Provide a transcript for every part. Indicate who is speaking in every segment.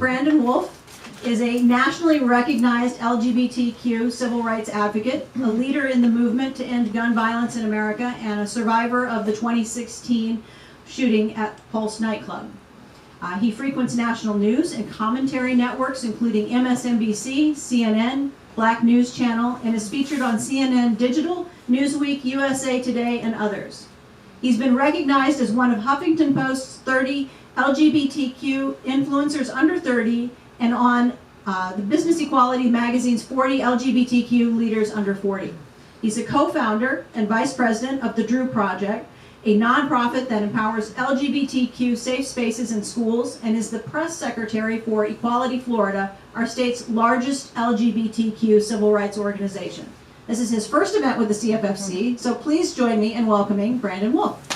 Speaker 1: Brandon Wolfe is a nationally recognized LGBTQ civil rights advocate, a leader in the movement to end gun violence in America, and a survivor of the 2016 shooting at Pulse Nightclub. He frequents national news and commentary networks, including MSNBC, CNN, Black News Channel, and is featured on CNN Digital, Newsweek, USA Today, and others. He's been recognized as one of Huffington Post's 30 LGBTQ Influencers Under 30 and on the Business Equality magazine's 40 LGBTQ Leaders Under 40. He's a co-founder and vice president of the Drew Project, a nonprofit that empowers LGBTQ safe spaces in schools, and is the press secretary for Equality Florida, our state's largest LGBTQ civil rights organization. This is his first event with the CFFC, so please join me in welcoming Brandon Wolfe.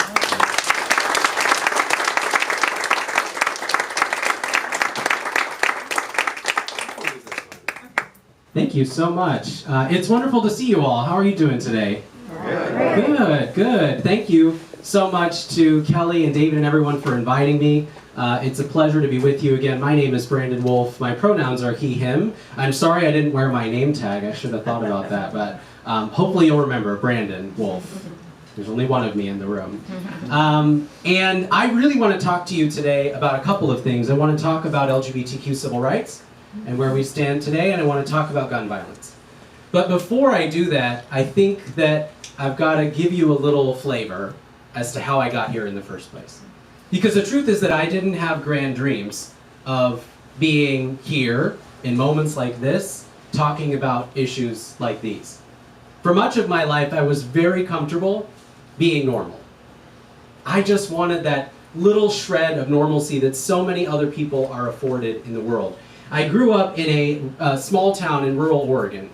Speaker 2: Thank you so much. It's wonderful to see you all. How are you doing today? Good. Thank you so much to Kelly and David and everyone for inviting me. It's a pleasure to be with you again. My name is Brandon Wolfe. My pronouns are he, him. I'm sorry I didn't wear my name tag. I should have thought about that, but hopefully you'll remember Brandon Wolfe. There's only one of me in the room. And I really want to talk to you today about a couple of things. I want to talk about LGBTQ civil rights and where we stand today, and I want to talk about gun violence. But before I do that, I think that I've got to give you a little flavor as to how I got here in the first place. Because the truth is that I didn't have grand dreams of being here in moments like this, talking about issues like these. For much of my life, I was very comfortable being normal. I just wanted that little shred of normalcy that so many other people are afforded in the world. I grew up in a small town in rural Oregon,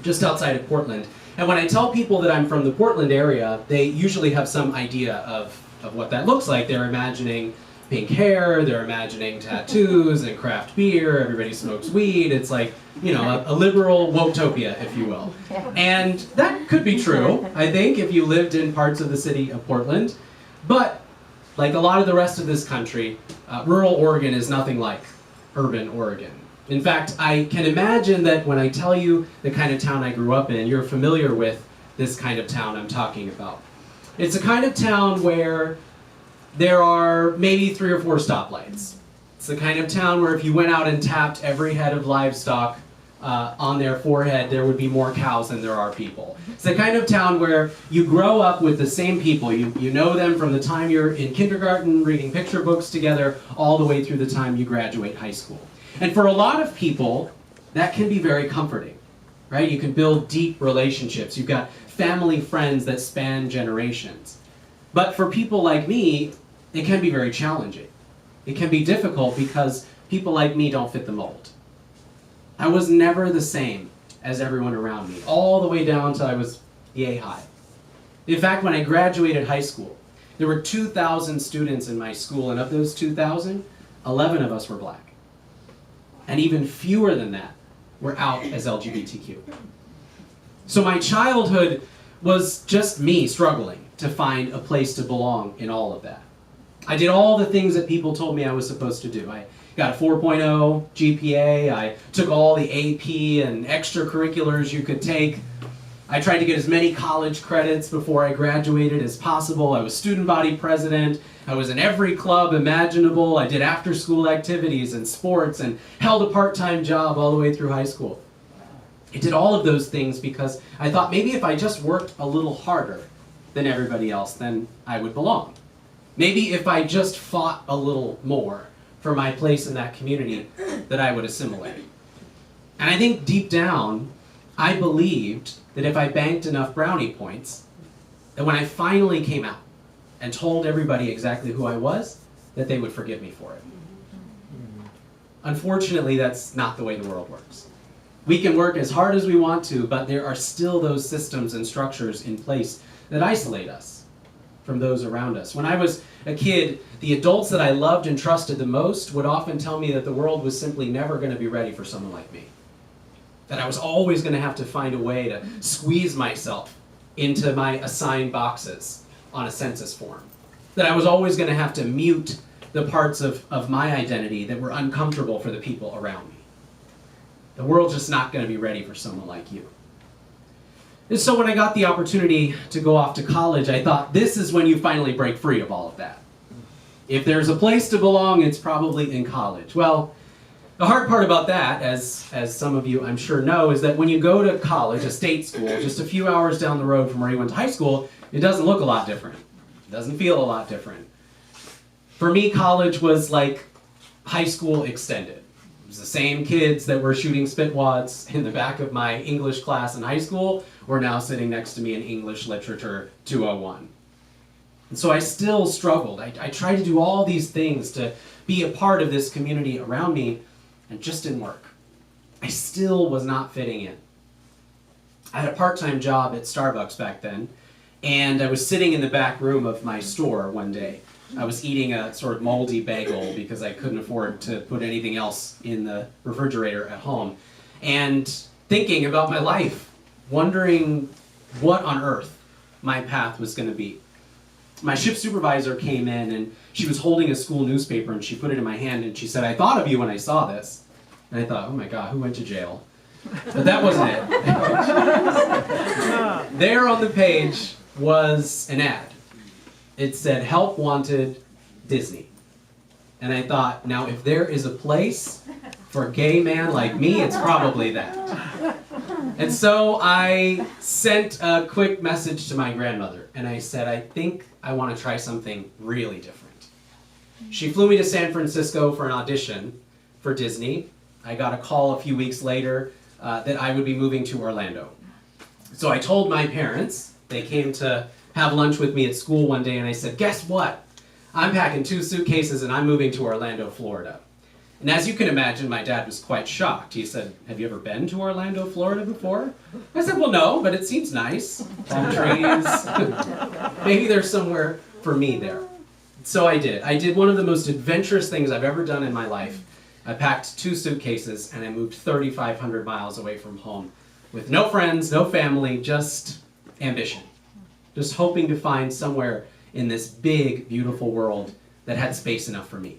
Speaker 2: just outside of Portland. And when I tell people that I'm from the Portland area, they usually have some idea of what that looks like. They're imagining pink hair, they're imagining tattoos and craft beer, everybody smokes weed. It's like, you know, a liberal woketopia, if you will. And that could be true, I think, if you lived in parts of the city of Portland. But like a lot of the rest of this country, rural Oregon is nothing like urban Oregon. In fact, I can imagine that when I tell you the kind of town I grew up in, you're familiar with this kind of town I'm talking about. It's a kind of town where there are maybe 3 or 4 stoplights. It's the kind of town where if you went out and tapped every head of livestock on their forehead, there would be more cows than there are people. It's the kind of town where you grow up with the same people. You know them from the time you're in kindergarten, reading picture books together, all the way through the time you graduate high school. And for a lot of people, that can be very comforting, right? You can build deep relationships. You've got family friends that span generations. But for people like me, it can be very challenging. It can be difficult because people like me don't fit the mold. I was never the same as everyone around me, all the way down till I was yay high. In fact, when I graduated high school, there were 2,000 students in my school, and of those 2,000, 11 of us were black. And even fewer than that were out as LGBTQ. So my childhood was just me struggling to find a place to belong in all of that. I did all the things that people told me I was supposed to do. I got a 4.0 GPA, I took all the AP and extracurriculars you could take. I tried to get as many college credits before I graduated as possible. I was student body president. I was in every club imaginable. I did after-school activities and sports and held a part-time job all the way through high school. I did all of those things because I thought maybe if I just worked a little harder than everybody else, then I would belong. Maybe if I just fought a little more for my place in that community, that I would assimilate. And I think deep down, I believed that if I banked enough brownie points, that when I finally came out and told everybody exactly who I was, that they would forgive me for it. Unfortunately, that's not the way the world works. We can work as hard as we want to, but there are still those systems and structures in place that isolate us from those around us. When I was a kid, the adults that I loved and trusted the most would often tell me that the world was simply never going to be ready for someone like me. That I was always going to have to find a way to squeeze myself into my assigned boxes on a census form. That I was always going to have to mute the parts of my identity that were uncomfortable for the people around me. The world's just not going to be ready for someone like you. And so when I got the opportunity to go off to college, I thought, this is when you finally break free of all of that. If there's a place to belong, it's probably in college. Well, the hard part about that, as some of you I'm sure know, is that when you go to college, a state school, just a few hours down the road from where you went to high school, it doesn't look a lot different. It doesn't feel a lot different. For me, college was like high school extended. It was the same kids that were shooting spitwads in the back of my English class in high school were now sitting next to me in English Literature 201. And so I still struggled. I tried to do all these things to be a part of this community around me, and it just didn't work. I still was not fitting in. I had a part-time job at Starbucks back then, and I was sitting in the back room of my store one day. I was eating a sort of moldy bagel because I couldn't afford to put anything else in the refrigerator at home, and thinking about my life, wondering what on earth my path was going to be. My shift supervisor came in, and she was holding a school newspaper, and she put it in my hand, and she said, "I thought of you when I saw this." And I thought, oh my God, who went to jail? But that wasn't it. There on the page was an ad. It said, "Help Wanted, Disney." And I thought, now if there is a place for a gay man like me, it's probably that. And so I sent a quick message to my grandmother, and I said, I think I want to try something really different. She flew me to San Francisco for an audition for Disney. I got a call a few weeks later that I would be moving to Orlando. So I told my parents. They came to have lunch with me at school one day, and I said, guess what? I'm packing 2 suitcases and I'm moving to Orlando, Florida. And as you can imagine, my dad was quite shocked. He said, have you ever been to Orlando, Florida before? I said, well, no, but it seems nice. Palm trees. Maybe there's somewhere for me there. So I did. I did one of the most adventurous things I've ever done in my life. I packed 2 suitcases and I moved 3,500 miles away from home with no friends, no family, just ambition. Just hoping to find somewhere in this big, beautiful world that had space enough for me.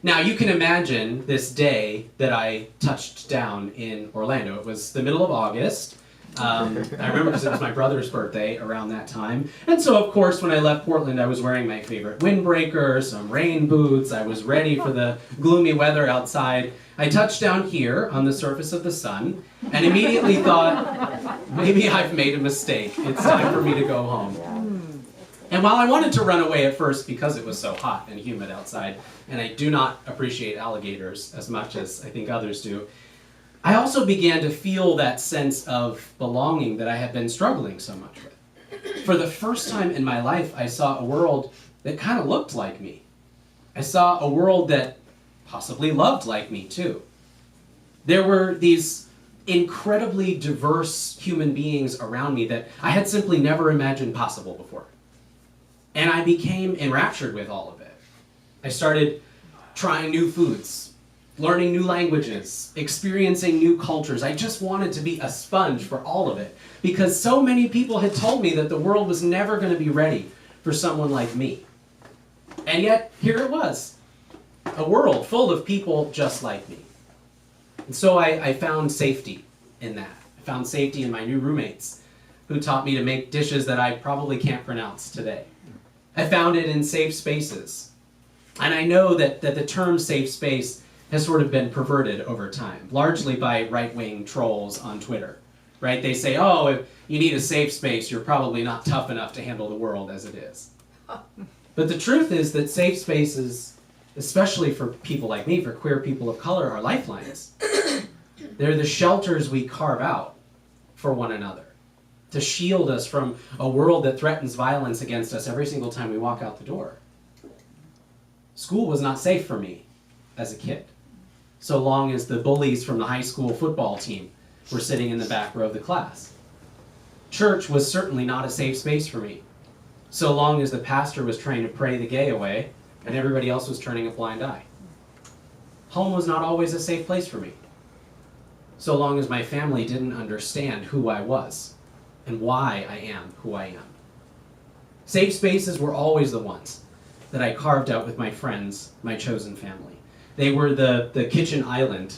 Speaker 2: Now, you can imagine this day that I touched down in Orlando. It was the middle of August. I remember because it was my brother's birthday around that time. And so, of course, when I left Portland, I was wearing my favorite windbreaker, some rain boots. I was ready for the gloomy weather outside. I touched down here on the surface of the sun and immediately thought, maybe I've made a mistake. It's time for me to go home. And while I wanted to run away at first because it was so hot and humid outside, and I do not appreciate alligators as much as I think others do, I also began to feel that sense of belonging that I had been struggling so much with. For the first time in my life, I saw a world that kind of looked like me. I saw a world that possibly loved like me too. There were these incredibly diverse human beings around me that I had simply never imagined possible before. And I became enraptured with all of it. I started trying new foods, learning new languages, experiencing new cultures. I just wanted to be a sponge for all of it because so many people had told me that the world was never going to be ready for someone like me. And yet, here it was, a world full of people just like me. And so I found safety in that. I found safety in my new roommates who taught me to make dishes that I probably can't pronounce today. I found it in safe spaces. And I know that the term safe space has sort of been perverted over time, largely by right-wing trolls on Twitter, right? They say, oh, if you need a safe space, you're probably not tough enough to handle the world as it is. But the truth is that safe spaces, especially for people like me, for queer people of color, are lifelines. They're the shelters we carve out for one another, to shield us from a world that threatens violence against us every single time we walk out the door. School was not safe for me as a kid, so long as the bullies from the high school football team were sitting in the back row of the class. Church was certainly not a safe space for me, so long as the pastor was trying to pray the gay away and everybody else was turning a blind eye. Home was not always a safe place for me, so long as my family didn't understand who I was and why I am who I am. Safe spaces were always the ones that I carved out with my friends, my chosen family. They were the kitchen island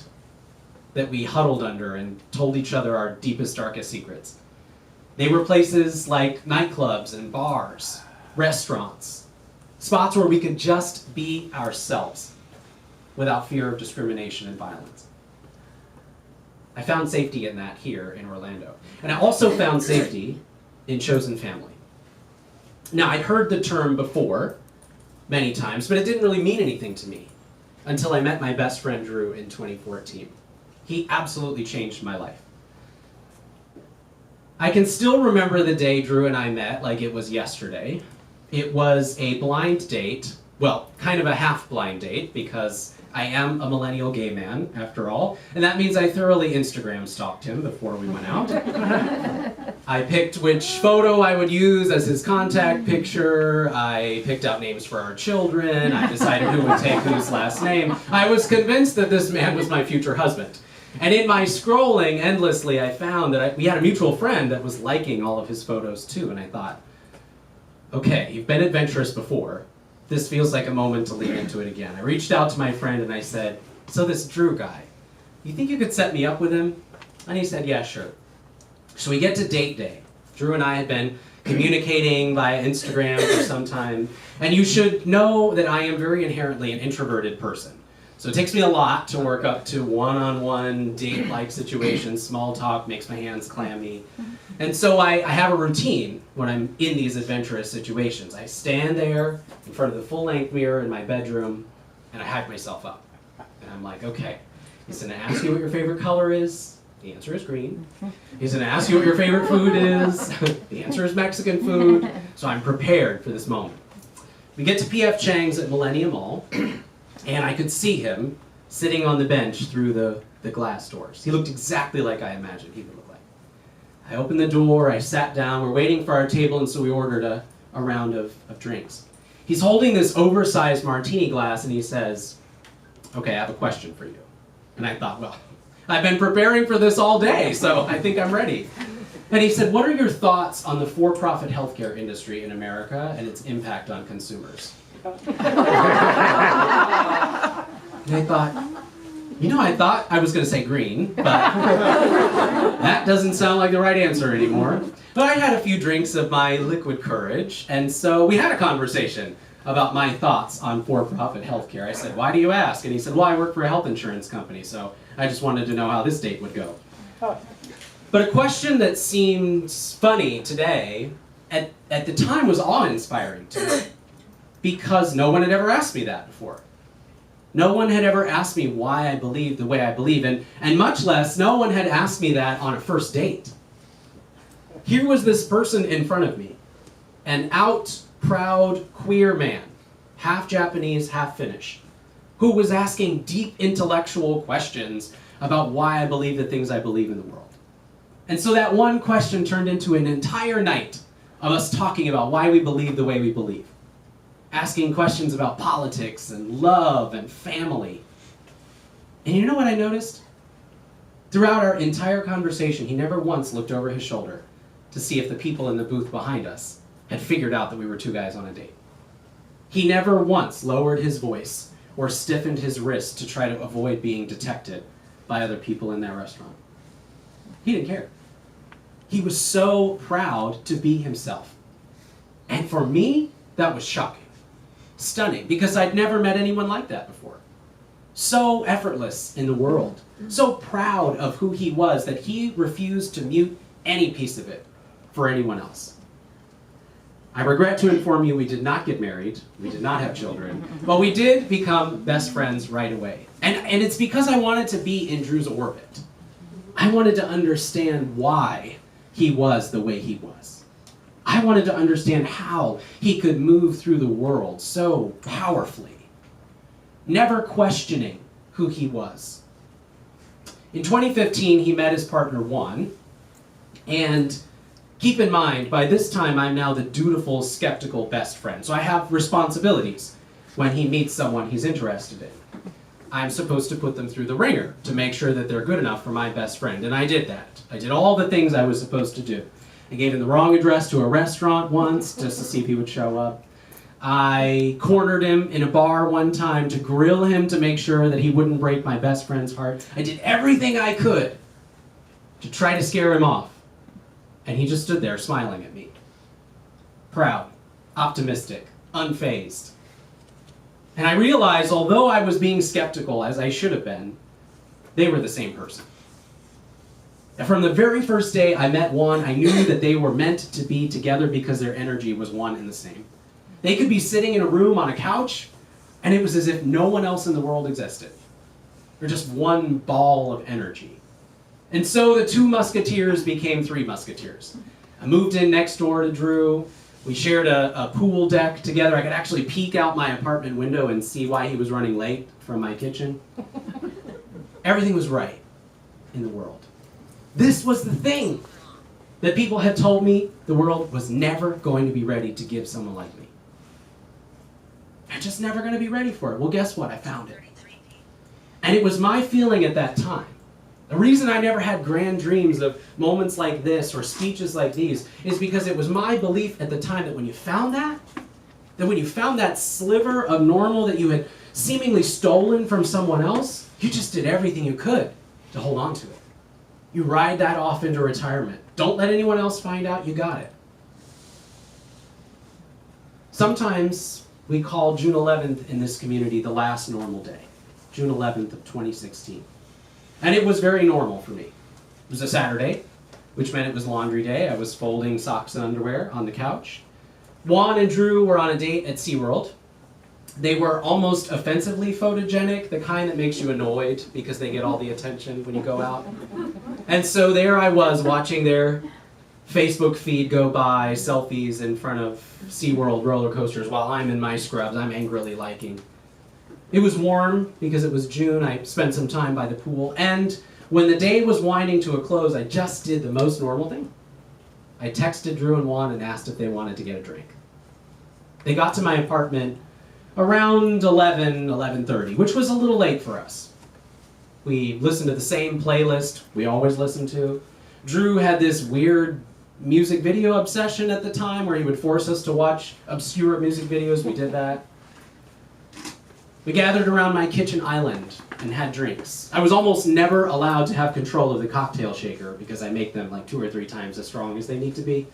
Speaker 2: that we huddled under and told each other our deepest, darkest secrets. They were places like nightclubs and bars, restaurants, spots where we could just be ourselves without fear of discrimination and violence. I found safety in that here in Orlando. And I also found safety in chosen family. Now, I'd heard the term before many times, but it didn't really mean anything to me until I met my best friend Drew in 2014. He absolutely changed my life. I can still remember the day Drew and I met like it was yesterday. It was a blind date, well, kind of a half-blind date, because I am a millennial gay man, after all, and that means I thoroughly Instagram stalked him before we went out. I picked which photo I would use as his contact picture. I picked out names for our children. I decided who would take whose last name. I was convinced that this man was my future husband. And in my scrolling endlessly, I found that we had a mutual friend that was liking all of his photos too, and I thought, okay, you've been adventurous before. This feels like a moment to lean into it again. I reached out to my friend and I said, so this Drew guy, you think you could set me up with him? And he said, yeah, sure. So we get to date day. Drew and I had been communicating via Instagram for some time, and you should know that I am very inherently an introverted person. So it takes me a lot to work up to one-on-one date-like situations. Small talk makes my hands clammy. And so I have a routine when I'm in these adventurous situations. I stand there in front of the full-length mirror in my bedroom, and I hype myself up. And I'm like, okay, he's gonna ask you what your favorite color is. The answer is green. He's gonna ask you what your favorite food is. The answer is Mexican food. So I'm prepared for this moment. We get to P.F. Chang's at Millennium Mall, and I could see him sitting on the bench through the glass doors. He looked exactly like I imagined he would look like. I opened the door, I sat down, we're waiting for our table, and so we ordered a round of drinks. He's holding this oversized martini glass, and he says, okay, I have a question for you. And I thought, well, I've been preparing for this all day, so I think I'm ready. And he said, what are your thoughts on the for-profit healthcare industry in America and its impact on consumers? And I thought, I thought I was going to say green, but that doesn't sound like the right answer anymore. But I had a few drinks of my liquid courage, and so we had a conversation about my thoughts on for-profit healthcare. I said, why do you ask? And he said, well, I work for a health insurance company, so I just wanted to know how this date would go. But a question that seems funny today, at the time was awe-inspiring to me, because no one had ever asked me that before. No one had ever asked me why I believe the way I believe, and much less, no one had asked me that on a first date. Here was this person in front of me, an out, proud, queer man, half Japanese, half Finnish, who was asking deep intellectual questions about why I believe the things I believe in the world. And so that one question turned into an entire night of us talking about why we believe the way we believe. Asking questions about politics and love and family. And you know what I noticed? Throughout our entire conversation, he never once looked over his shoulder to see if the people in the booth behind us had figured out that we were two guys on a date. He never once lowered his voice or stiffened his wrist to try to avoid being detected by other people in that restaurant. He didn't care. He was so proud to be himself. And for me, that was shocking. Stunning, because I'd never met anyone like that before. So effortless in the world. So proud of who he was that he refused to mute any piece of it for anyone else. I regret to inform you we did not get married, we did not have children, but we did become best friends right away. And it's because I wanted to be in Drew's orbit. I wanted to understand why he was the way he was. I wanted to understand how he could move through the world so powerfully, never questioning who he was. In 2015, he met his partner, Juan, and keep in mind, by this time, I'm now the dutiful, skeptical best friend, so I have responsibilities when he meets someone he's interested in. I'm supposed to put them through the ringer to make sure that they're good enough for my best friend, and I did that. I did all the things I was supposed to do. I gave him the wrong address to a restaurant once, just to see if he would show up. I cornered him in a bar one time to grill him to make sure that he wouldn't break my best friend's heart. I did everything I could to try to scare him off. And he just stood there smiling at me. Proud, optimistic, unfazed. And I realized, although I was being skeptical, as I should have been, they were the same person. And from the very first day I met Juan, I knew that they were meant to be together because their energy was one and the same. They could be sitting in a room on a couch, and it was as if no one else in the world existed. They're just one ball of energy. And so the two musketeers became three musketeers. I moved in next door to Drew. We shared a pool deck together. I could actually peek out my apartment window and see why he was running late from my kitchen. Everything was right in the world. This was the thing that people had told me the world was never going to be ready to give someone like me. They're just never going to be ready for it. Well, guess what? I found it. And it was my feeling at that time. The reason I never had grand dreams of moments like this or speeches like these is because it was my belief at the time that when you found that sliver of normal that you had seemingly stolen from someone else, you just did everything you could to hold on to it. You ride that off into retirement. Don't let anyone else find out you got it. Sometimes we call June 11th in this community the last normal day, June 11th of 2016. And it was very normal for me. It was a Saturday, which meant it was laundry day. I was folding socks and underwear on the couch. Juan and Drew were on a date at SeaWorld. They were almost offensively photogenic, the kind that makes you annoyed because they get all the attention when you go out. And so there I was watching their Facebook feed go by, selfies in front of SeaWorld roller coasters while I'm in my scrubs, I'm angrily liking. It was warm because it was June. I spent some time by the pool. And when the day was winding to a close, I just did the most normal thing. I texted Drew and Juan and asked if they wanted to get a drink. They got to my apartment around 11:30, which was a little late for us. We listened to the same playlist we always listen to. Drew had this weird music video obsession at the time where he would force us to watch obscure music videos. We did that. We gathered around my kitchen island and had drinks. I was almost never allowed to have control of the cocktail shaker because I make them like 2 or 3 times as strong as they need to be.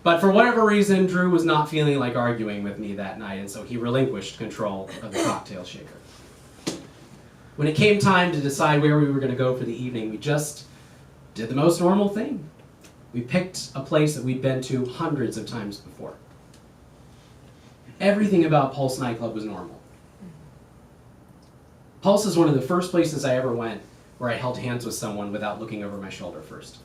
Speaker 2: But for whatever reason, Drew was not feeling like arguing with me that night, and so he relinquished control of the cocktail shaker. When it came time to decide where we were going to go for the evening, we just did the most normal thing. We picked a place that we'd been to hundreds of times before. Everything about Pulse Nightclub was normal. Pulse is one of the first places I ever went where I held hands with someone without looking over my shoulder first.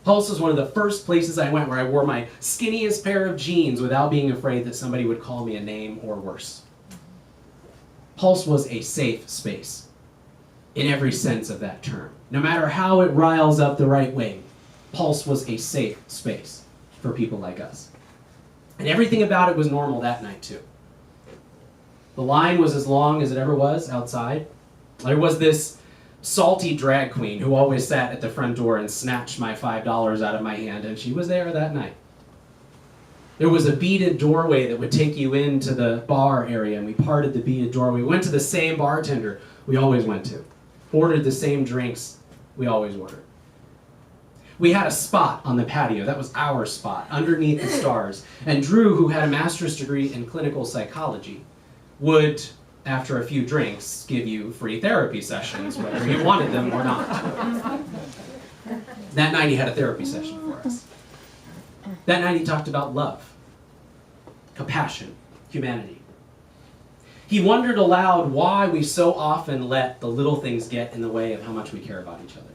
Speaker 2: Pulse is one of the first places I went where I wore my skinniest pair of jeans without being afraid that somebody would call me a name or worse. Pulse was a safe space in every sense of that term. No matter how it riles up the right wing, Pulse was a safe space for people like us. And everything about it was normal that night too. The line was as long as it ever was outside. There was this salty drag queen who always sat at the front door and snatched my $5 out of my hand, and she was there that night. There was a beaded doorway that would take you into the bar area, and we parted the beaded doorway. We went to the same bartender we always went to, ordered the same drinks we always ordered. We had a spot on the patio. That was our spot, underneath the stars. And Drew, who had a master's degree in clinical psychology, would, after a few drinks, give you free therapy sessions, whether you wanted them or not. That night he had a therapy session for us. That night he talked about love, compassion, humanity. He wondered aloud why we so often let the little things get in the way of how much we care about each other.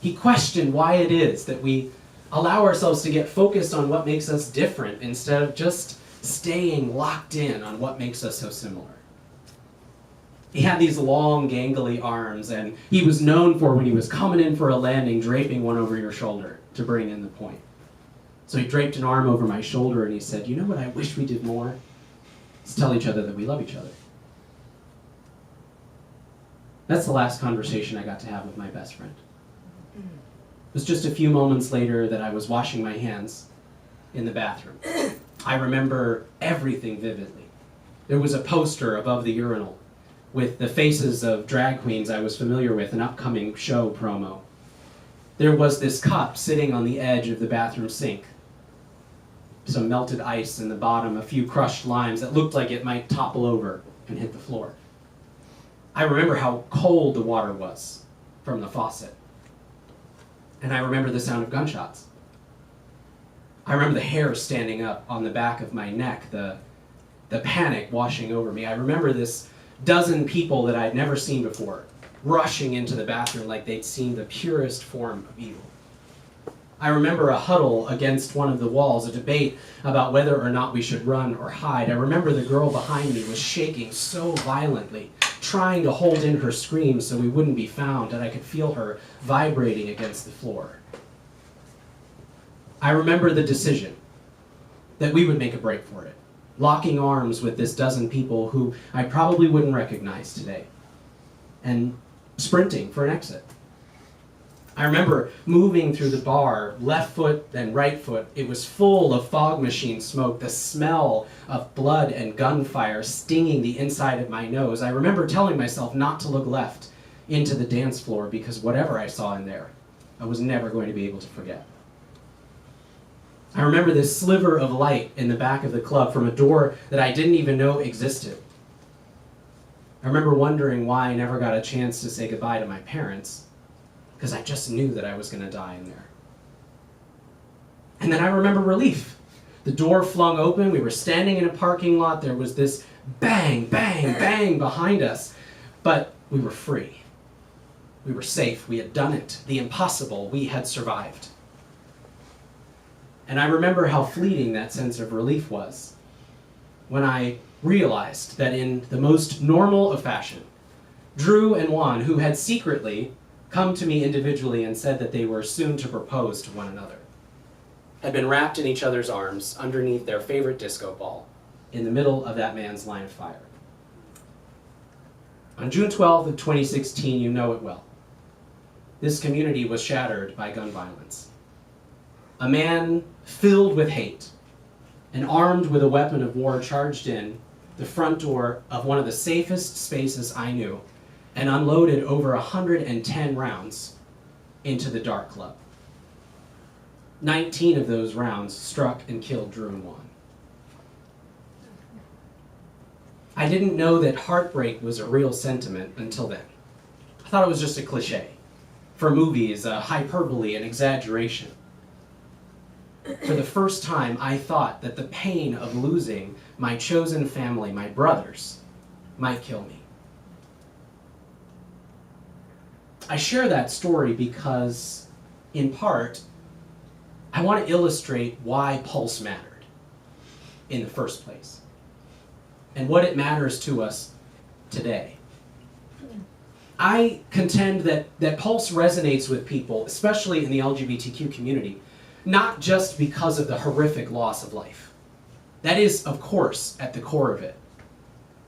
Speaker 2: He questioned why it is that we allow ourselves to get focused on what makes us different instead of just staying locked in on what makes us so similar. He had these long, gangly arms, and he was known for, when he was coming in for a landing, draping one over your shoulder to bring in the point. So he draped an arm over my shoulder and he said, "You know what I wish we did more? Is tell each other that we love each other." That's the last conversation I got to have with my best friend. It was just a few moments later that I was washing my hands in the bathroom. I remember everything vividly. There was a poster above the urinal with the faces of drag queens I was familiar with, an upcoming show promo. There was this cup sitting on the edge of the bathroom sink. Some melted ice in the bottom, a few crushed limes that looked like it might topple over and hit the floor. I remember how cold the water was from the faucet. And I remember the sound of gunshots. I remember the hair standing up on the back of my neck, the panic washing over me. I remember this dozen people that I'd never seen before rushing into the bathroom like they'd seen the purest form of evil. I remember a huddle against one of the walls, a debate about whether or not we should run or hide. I remember the girl behind me was shaking so violently, trying to hold in her screams so we wouldn't be found, and I could feel her vibrating against the floor. I remember the decision that we would make a break for it, locking arms with this dozen people who I probably wouldn't recognize today, and sprinting for an exit. I remember moving through the bar, left foot and right foot. It was full of fog machine smoke, the smell of blood and gunfire stinging the inside of my nose. I remember telling myself not to look left into the dance floor because whatever I saw in there, I was never going to be able to forget. I remember this sliver of light in the back of the club from a door that I didn't even know existed. I remember wondering why I never got a chance to say goodbye to my parents, because I just knew that I was going to die in there. And then I remember relief. The door flung open, we were standing in a parking lot, there was this bang, bang, bang behind us, but we were free. We were safe, we had done it, the impossible, we had survived. And I remember how fleeting that sense of relief was when I realized that in the most normal of fashion, Drew and Juan, who had secretly come to me individually and said that they were soon to propose to one another, had been wrapped in each other's arms underneath their favorite disco ball in the middle of that man's line of fire. On June 12th of 2016, you know it well. This community was shattered by gun violence. A man filled with hate and armed with a weapon of war charged in the front door of one of the safest spaces I knew and unloaded over 110 rounds into the dark club. 19 of those rounds struck and killed Drew and Juan. I didn't know that heartbreak was a real sentiment until then. I thought it was just a cliche. For movies, a hyperbole, an exaggeration. For the first time, I thought that the pain of losing my chosen family, my brothers, might kill me. I share that story because, in part, I want to illustrate why Pulse mattered in the first place, and what it matters to us today. I contend that Pulse resonates with people, especially in the LGBTQ community, not just because of the horrific loss of life. That is, of course, at the core of it.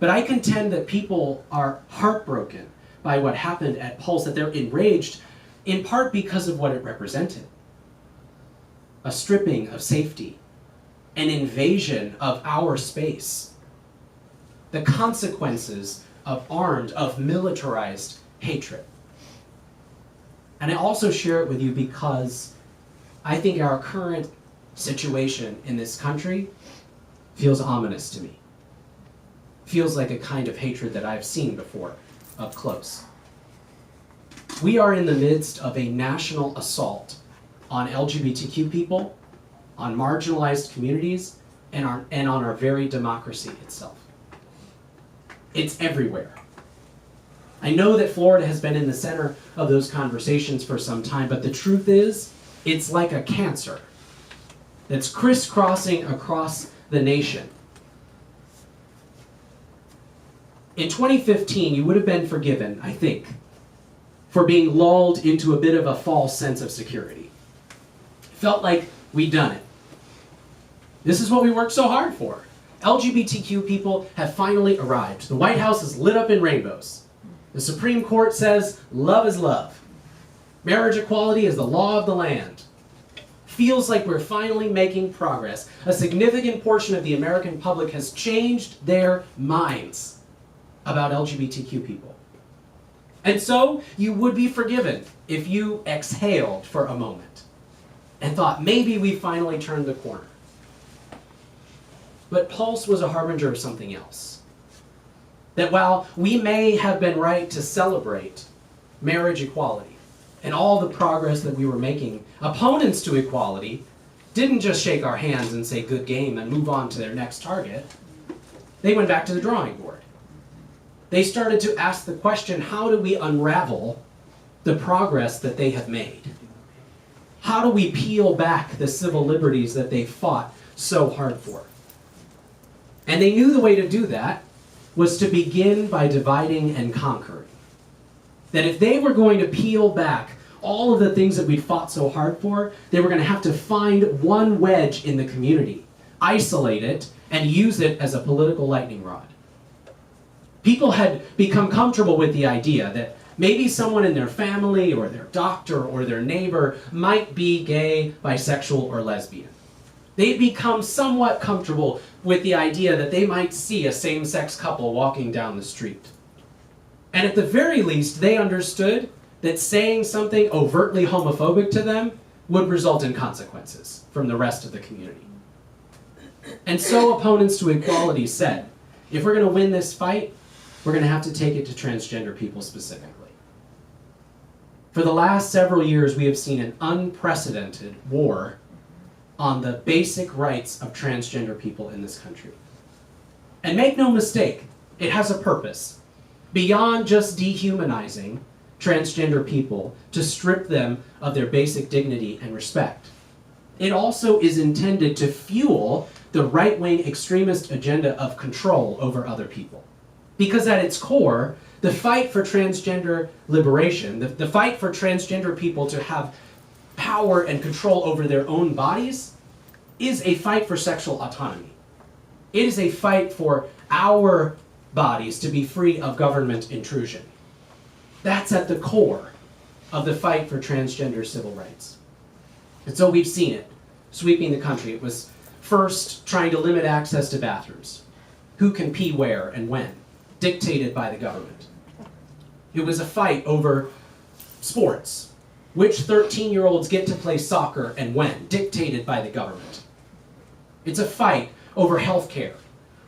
Speaker 2: But I contend that people are heartbroken by what happened at Pulse, that they're enraged in part because of what it represented. A stripping of safety, an invasion of our space, the consequences of armed, of militarized hatred. And I also share it with you because I think our current situation in this country feels ominous to me. Feels like a kind of hatred that I've seen before, up close. We are in the midst of a national assault on LGBTQ people, on marginalized communities, and on our very democracy itself. It's everywhere. I know that Florida has been in the center of those conversations for some time, but the truth is, it's like a cancer that's crisscrossing across the nation. In 2015, you would have been forgiven, I think, for being lulled into a bit of a false sense of security. Felt like we'd done it. This is what we worked so hard for. LGBTQ people have finally arrived. The White House is lit up in rainbows. The Supreme Court says love is love. Marriage equality is the law of the land. feels like we're finally making progress. A significant portion of the American public has changed their minds about LGBTQ people. And so you would be forgiven if you exhaled for a moment and thought, maybe we finally turned the corner. But Pulse was a harbinger of something else. That while we may have been right to celebrate marriage equality and all the progress that we were making, opponents to equality didn't just shake our hands and say good game and move on to their next target. They went back to the drawing board. They started to ask the question, how do we unravel the progress that they have made? How do we peel back the civil liberties that they fought so hard for? And they knew the way to do that was to begin by dividing and conquering. That if they were going to peel back all of the things that we fought so hard for, they were going to have to find one wedge in the community, isolate it, and use it as a political lightning rod. People had become comfortable with the idea that maybe someone in their family or their doctor or their neighbor might be gay, bisexual, or lesbian. They'd become somewhat comfortable with the idea that they might see a same-sex couple walking down the street. And at the very least, they understood that saying something overtly homophobic to them would result in consequences from the rest of the community. And so opponents to equality said, if we're going to win this fight, we're going to have to take it to transgender people specifically. For the last several years, we have seen an unprecedented war on the basic rights of transgender people in this country. And make no mistake, it has a purpose. Beyond just dehumanizing transgender people to strip them of their basic dignity and respect, it also is intended to fuel the right-wing extremist agenda of control over other people. Because at its core, the fight for transgender liberation, the fight for transgender people to have power and control over their own bodies, is a fight for sexual autonomy. It is a fight for our bodies to be free of government intrusion. That's at the core of the fight for transgender civil rights. And so we've seen it sweeping the country. It was first trying to limit access to bathrooms. Who can pee where and when, dictated by the government. It was a fight over sports. Which 13-year-olds get to play soccer and when, dictated by the government. It's a fight over health care.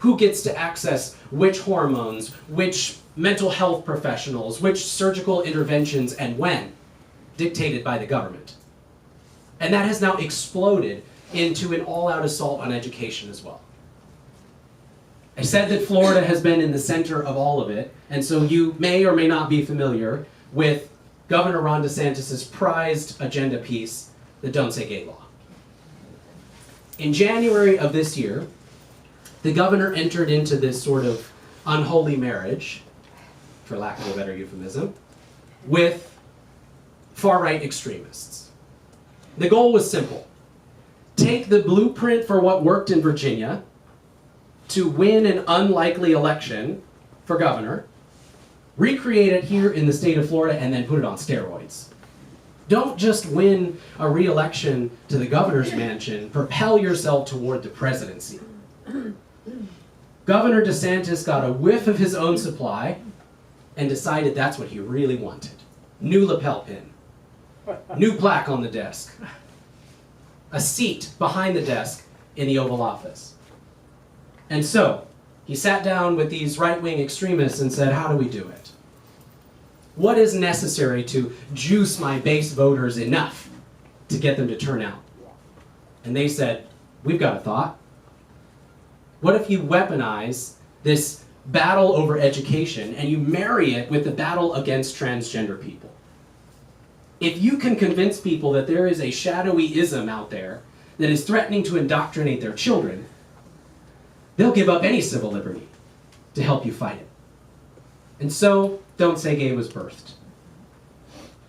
Speaker 2: Who gets to access which hormones, which mental health professionals, which surgical interventions, and when, dictated by the government. And that has now exploded into an all-out assault on education as well. I said that Florida has been in the center of all of it, and so you may or may not be familiar with Governor Ron DeSantis' prized agenda piece, the Don't Say Gay law. In January of this year, the governor entered into this sort of unholy marriage, for lack of a better euphemism, with far-right extremists. The goal was simple. Take the blueprint for what worked in Virginia to win an unlikely election for governor, recreate it here in the state of Florida, and then put it on steroids. Don't just win a re-election to the governor's mansion, propel yourself toward the presidency. Governor DeSantis got a whiff of his own supply and decided that's what he really wanted. New lapel pin, new plaque on the desk, a seat behind the desk in the Oval Office. And so, he sat down with these right-wing extremists and said, how do we do it? What is necessary to juice my base voters enough to get them to turn out? And they said, we've got a thought. What if you weaponize this battle over education and you marry it with the battle against transgender people? If you can convince people that there is a shadowy ism out there that is threatening to indoctrinate their children, they'll give up any civil liberty to help you fight it. And so, Don't Say Gay was birthed.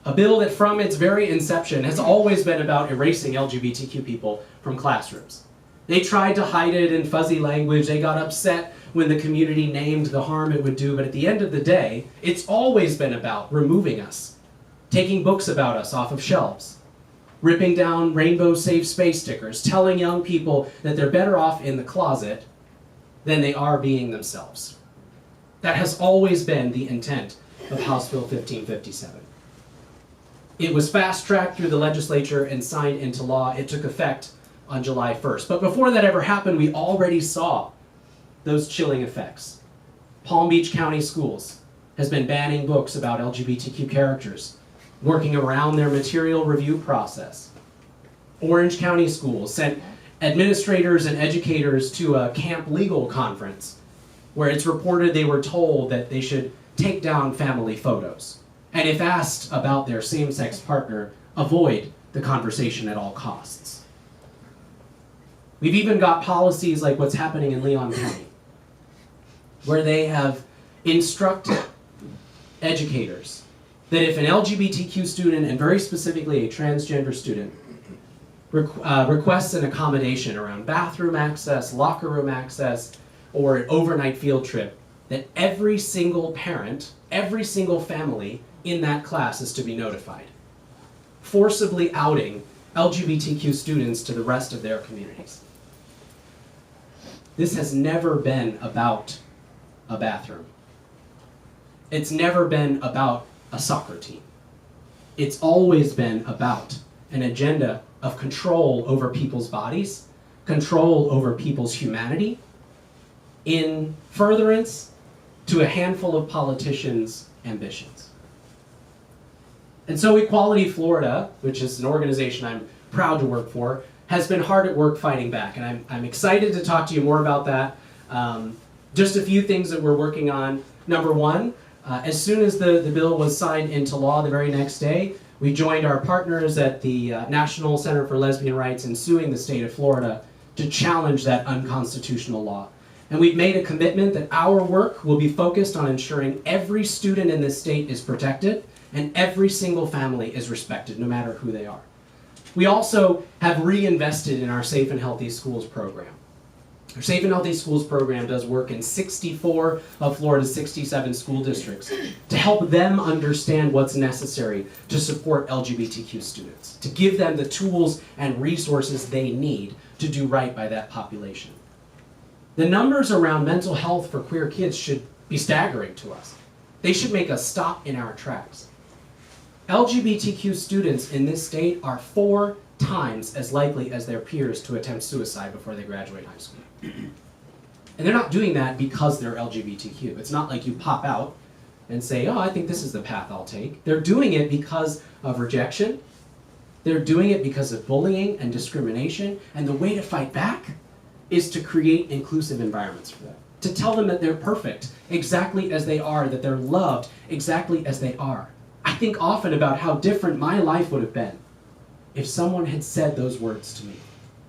Speaker 2: A bill that from its very inception has always been about erasing LGBTQ people from classrooms. They tried to hide it in fuzzy language. They got upset when the community named the harm it would do. But at the end of the day, it's always been about removing us, taking books about us off of shelves, ripping down rainbow safe space stickers, telling young people that they're better off in the closet than they are being themselves. That has always been the intent of House Bill 1557. It was fast-tracked through the legislature and signed into law. It took effect on July 1st. But before that ever happened, we already saw those chilling effects. Palm Beach County Schools has been banning books about LGBTQ characters, working around their material review process. Orange County Schools sent administrators and educators to a camp legal conference where it's reported they were told that they should take down family photos, and if asked about their same-sex partner, avoid the conversation at all costs. We've even got policies like what's happening in Leon County, where they have instructed educators that if an LGBTQ student, and very specifically a transgender student, requests an accommodation around bathroom access, locker room access, or an overnight field trip, that every single parent, every single family in that class is to be notified, forcibly outing LGBTQ students to the rest of their communities. This has never been about a bathroom. It's never been about a soccer team. It's always been about an agenda of control over people's bodies, control over people's humanity, in furtherance to a handful of politicians' ambitions. And so Equality Florida, which is an organization I'm proud to work for, has been hard at work fighting back. And I'm excited to talk to you more about that. Just a few things that we're working on. Number one, as soon as the bill was signed into law the very next day, we joined our partners at the National Center for Lesbian Rights in suing the state of Florida to challenge that unconstitutional law. And we've made a commitment that our work will be focused on ensuring every student in this state is protected and every single family is respected, no matter who they are. We also have reinvested in our Safe and Healthy Schools program. Our Safe and Healthy Schools program does work in 64 of Florida's 67 school districts to help them understand what's necessary to support LGBTQ students, to give them the tools and resources they need to do right by that population. The numbers around mental health for queer kids should be staggering to us. They should make us stop in our tracks. LGBTQ students in this state are 4 times as likely as their peers to attempt suicide before they graduate high school. And they're not doing that because they're LGBTQ. It's not like you pop out and say, oh, I think this is the path I'll take. They're doing it because of rejection. They're doing it because of bullying and discrimination. And the way to fight back is to create inclusive environments for them. To tell them that they're perfect exactly as they are, that they're loved exactly as they are. I think often about how different my life would have been if someone had said those words to me.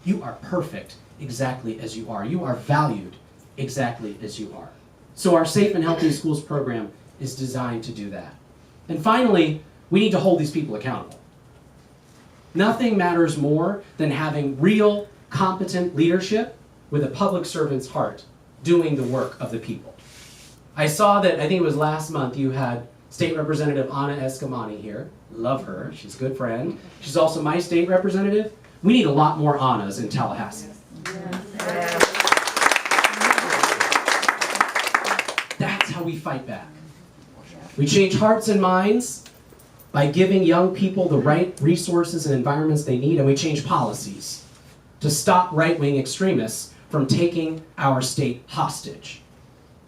Speaker 2: You are perfect exactly as you are. You are valued exactly as you are. So our Safe and Healthy Schools program is designed to do that. And finally, we need to hold these people accountable. Nothing matters more than having real, competent leadership with a public servant's heart doing the work of the people. I saw that, I think it was last month, you had State Representative Ana Escamani here. Love her. She's a good friend. She's also my state representative. We need a lot more Anas in Tallahassee. That's how we fight back. We change hearts and minds by giving young people the right resources and environments they need, and we change policies to stop right-wing extremists from taking our state hostage.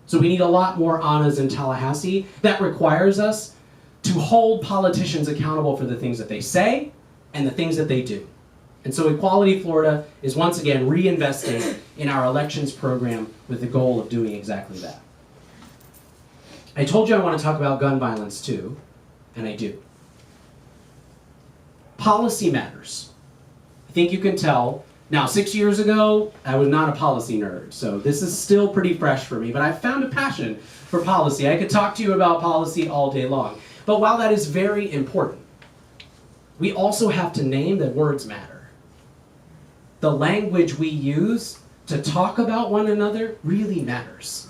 Speaker 2: So we need a lot more Anas in Tallahassee. That requires us to hold politicians accountable for the things that they say and the things that they do. And so Equality Florida is once again reinvesting in our elections program with the goal of doing exactly that. I told you I want to talk about gun violence too, and I do. Policy matters. I think you can tell. Now, 6 years ago, I was not a policy nerd, so this is still pretty fresh for me, but I've found a passion for policy. I could talk to you about policy all day long. But while that is very important, we also have to name that words matter. The language we use to talk about one another really matters.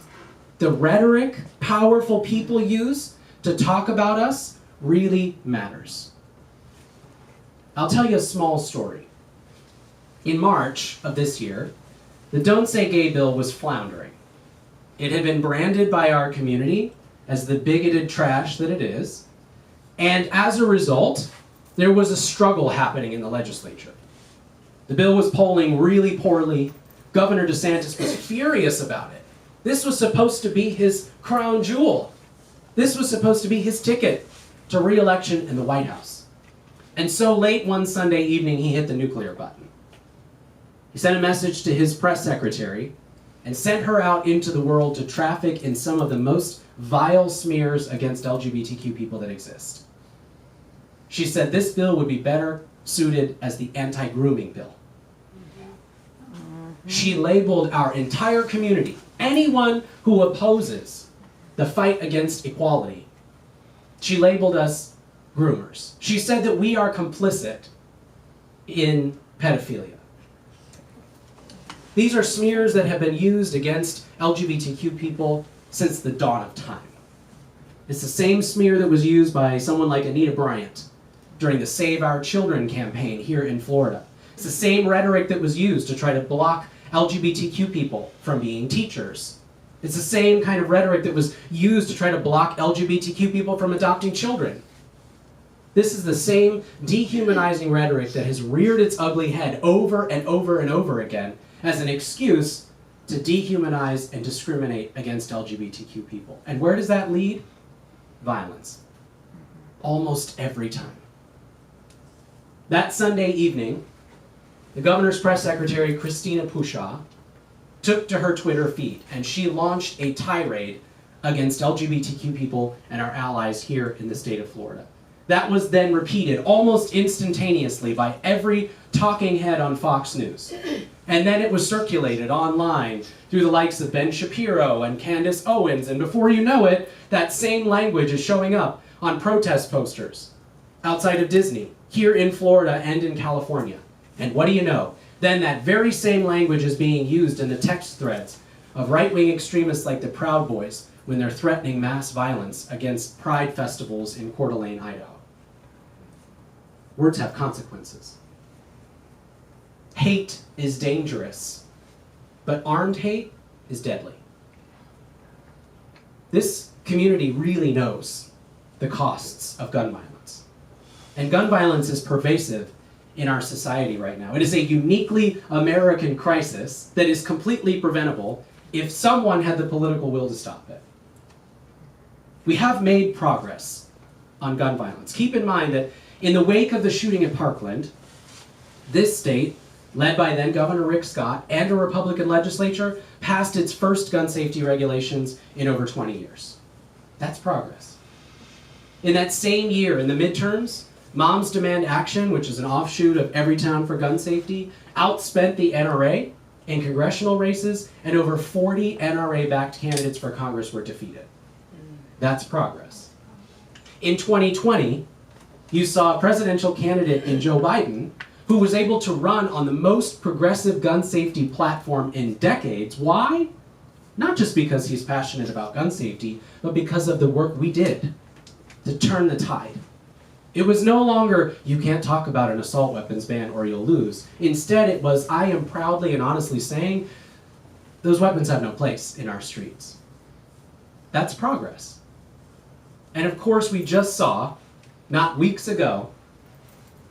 Speaker 2: The rhetoric powerful people use to talk about us really matters. I'll tell you a small story. In March of this year, the Don't Say Gay bill was floundering. It had been branded by our community as the bigoted trash that it is, and as a result, there was a struggle happening in the legislature. The bill was polling really poorly. Governor DeSantis was furious about it. This was supposed to be his crown jewel. This was supposed to be his ticket to re-election in the White House. And so late one Sunday evening, he hit the nuclear button. He sent a message to his press secretary and sent her out into the world to traffic in some of the most vile smears against LGBTQ people that exist. She said this bill would be better suited as the anti-grooming bill. She labeled our entire community, anyone who opposes the fight against equality, she labeled us groomers. She said that we are complicit in pedophilia. These are smears that have been used against LGBTQ people since the dawn of time. It's the same smear that was used by someone like Anita Bryant during the Save Our Children campaign here in Florida. It's the same rhetoric that was used to try to block LGBTQ people from being teachers. It's the same kind of rhetoric that was used to try to block LGBTQ people from adopting children. This is the same dehumanizing rhetoric that has reared its ugly head over and over and over again as an excuse to dehumanize and discriminate against LGBTQ people. And where does that lead? Violence. Almost every time. That Sunday evening, the governor's press secretary, Christina Pushaw, took to her Twitter feed and she launched a tirade against LGBTQ people and our allies here in the state of Florida. That was then repeated almost instantaneously by every talking head on Fox News. And then it was circulated online through the likes of Ben Shapiro and Candace Owens, and before you know it, that same language is showing up on protest posters outside of Disney, here in Florida and in California. And what do you know? Then that very same language is being used in the text threads of right-wing extremists like the Proud Boys when they're threatening mass violence against pride festivals in Coeur d'Alene, Idaho. Words have consequences. Hate is dangerous, but armed hate is deadly. This community really knows the costs of gun violence. And gun violence is pervasive in our society right now. It is a uniquely American crisis that is completely preventable if someone had the political will to stop it. We have made progress on gun violence. Keep in mind that in the wake of the shooting at Parkland, this state, led by then Governor Rick Scott and a Republican legislature, passed its first gun safety regulations in over 20 years. That's progress. In that same year, in the midterms, Moms Demand Action, which is an offshoot of Everytown for Gun Safety, outspent the NRA in congressional races, and over 40 NRA-backed candidates for Congress were defeated. That's progress. In 2020, you saw a presidential candidate in Joe Biden who was able to run on the most progressive gun safety platform in decades. Why? Not just because he's passionate about gun safety, but because of the work we did to turn the tide. It was no longer, you can't talk about an assault weapons ban or you'll lose. Instead, it was, I am proudly and honestly saying, those weapons have no place in our streets. That's progress. And of course, we just saw, not weeks ago,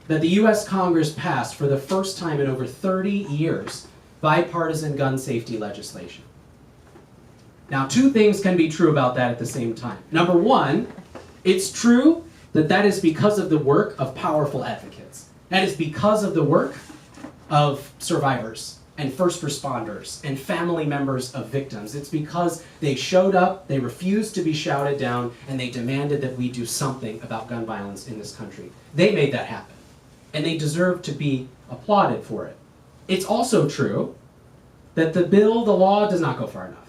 Speaker 2: that the US Congress passed for the first time in over 30 years bipartisan gun safety legislation. Now, two things can be true about that at the same time. Number one, it's true that that is because of the work of powerful advocates. That is because of the work of survivors and first responders and family members of victims. It's because they showed up, they refused to be shouted down, and they demanded that we do something about gun violence in this country. They made that happen, and they deserve to be applauded for it. It's also true that the law does not go far enough.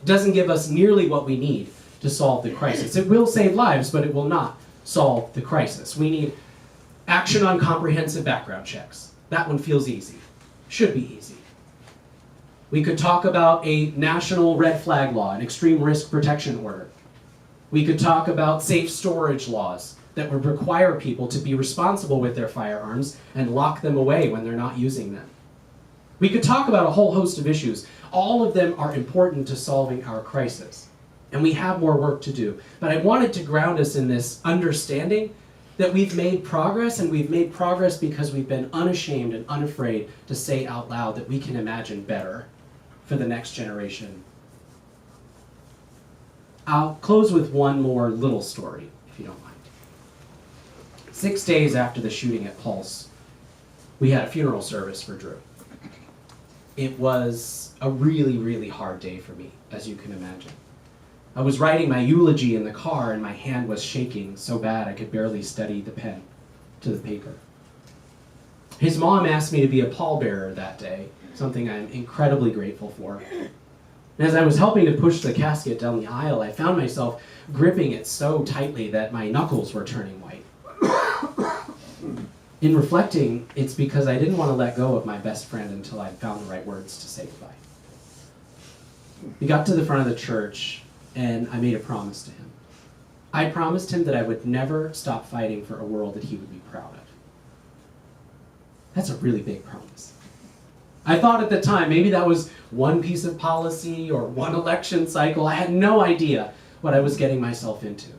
Speaker 2: It doesn't give us nearly what we need to solve the crisis. It will save lives, but it will not solve the crisis. We need action on comprehensive background checks. That one feels easy. Should be easy. We could talk about a national red flag law, an extreme risk protection order. We could talk about safe storage laws that would require people to be responsible with their firearms and lock them away when they're not using them. We could talk about a whole host of issues. All of them are important to solving our crisis, and we have more work to do. But I wanted to ground us in this understanding that we've made progress, and we've made progress because we've been unashamed and unafraid to say out loud that we can imagine better for the next generation. I'll close with one more little story, if you don't mind. 6 days after the shooting at Pulse, we had a funeral service for Drew. It was a really, really hard day for me, as you can imagine. I was writing my eulogy in the car and my hand was shaking so bad I could barely steady the pen to the paper. His mom asked me to be a pallbearer that day, something I'm incredibly grateful for. And as I was helping to push the casket down the aisle, I found myself gripping it so tightly that my knuckles were turning white. In reflecting, it's because I didn't want to let go of my best friend until I'd found the right words to say goodbye. We got to the front of the church, and I made a promise to him. I promised him that I would never stop fighting for a world that he would be proud of. That's a really big promise. I thought at the time, maybe that was one piece of policy or one election cycle. I had no idea what I was getting myself into.